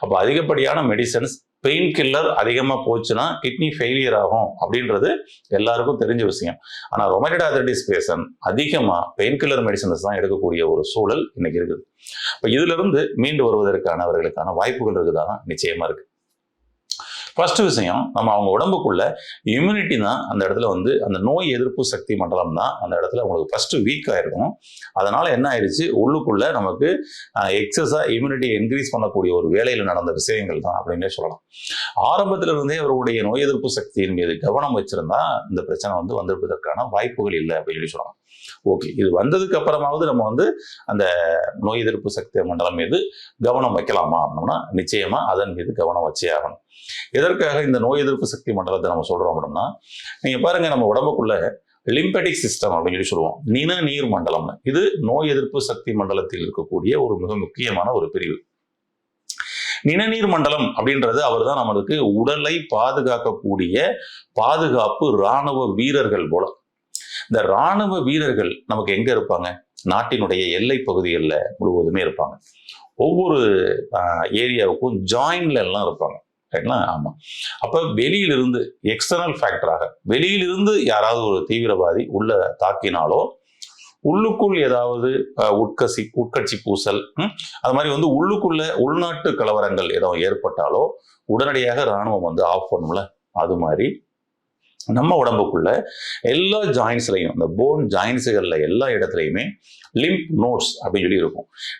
அப்போ அதிகப்படியான medicines pain killer அதிகமாக போச்சுன்னா கிட்னி ஃபெயிலியர் ஆகும் அப்படின்றது எல்லாருக்கும் தெரிஞ்ச விஷயம். ஆனால் ரொமேட்டட் ஆர்த்ரைட்டிஸ் பேஷண்ட் அதிகமாக பெயின் கில்லர் மெடிசன்ஸ் தான் எடுக்கக்கூடிய ஒரு சூழல் இன்னைக்கு இருக்குது. இப்போ இதுல இருந்து மீண்டு வருவதற்கான அவர்களுக்கான வாய்ப்புகள் இருக்குதானா? நிச்சயமா இருக்கு. ஃபர்ஸ்ட் விஷயம், நம்ம அவங்க உடம்புக்குள்ள இம்யூனிட்டி தான் அந்த இடத்துல அந்த நோய் எதிர்ப்பு சக்தி மண்டலம் தான் அந்த இடத்துல உங்களுக்கு ஃபர்ஸ்ட் வீக் ஆயிருக்கும். அதனால என்ன ஆயிடுச்சு, உள்ளுக்குள்ள நமக்கு எக்ஸஸா இம்யூனிட்டி இன்க்ரீஸ் பண்ணக்கூடிய ஒரு வேலையில நடந்த விஷயங்கள் தான் அப்படின்னே சொல்லலாம். ஆரம்பத்துல இருந்தே அவருடைய நோய் எதிர்ப்பு சக்தியின் மீது கவனம் வச்சிருந்தா இந்த பிரச்சனை வந்திருப்பதற்கான வாய்ப்புகள் இல்லை அப்படின்னு சொல்லலாம். ஓகே, இது வந்ததுக்கு அப்புறமாவது நம்ம அந்த நோய் எதிர்ப்பு சக்தி மண்டலம் மீது கவனம் வைக்கலாமா அப்படின்னா நிச்சயமா அதன் மீது கவனம் வச்சே ஆகணும். எதற்காக இந்த நோய் எதிர்ப்பு சக்தி மண்டலத்தை நம்ம சொல்றோம் அப்படின்னா, நீங்க பாருங்க, நம்ம உடம்புக்குள்ள லிம்பெட்டிக் சிஸ்டம் அப்படின்னு சொல்லுவோம், நிணநீர் மண்டலம். இது நோய் எதிர்ப்பு சக்தி மண்டலத்தில் இருக்கக்கூடிய ஒரு மிக முக்கியமான ஒரு பிரிவு. நிணநீர் மண்டலம் அப்படின்றது அவர் தான் நம்மளுக்கு உடலை பாதுகாக்கக்கூடிய பாதுகாப்பு இராணுவ வீரர்கள் போல. இந்த இராணுவ வீரர்கள் நமக்கு எங்க இருப்பாங்க? நாட்டினுடைய எல்லை பகுதிகளில் முழுவதுமே இருப்பாங்க. ஒவ்வொரு ஏரியாவுக்கும் ஜாயின்ல எல்லாம் இருப்பாங்க. ஆமா. அப்ப வெளியிலிருந்து எக்ஸ்டர்னல் ஃபேக்டராக வெளியிலிருந்து யாராவது ஒரு தீவிரவாதி உள்ள தாக்கினாலோ, உள்ளுக்குள் ஏதாவது உட்கட்சி பூசல், அது மாதிரி உள்ளுக்குள்ள உள்நாட்டு கலவரங்கள் ஏதாவது ஏற்பட்டாலோ உடனடியாக இராணுவம் ஆஃப் பண்ணும்ல. அது மாதிரி நம்ம உடம்புக்குள்ள எல்லா ஜாயின்ஸ்லையும், இந்த போன் ஜாயின்ஸுகள்ல எல்லா இடத்துலையுமே லிம்ப் நோட்ஸ் அப்படின்னு சொல்லி இருக்கும்.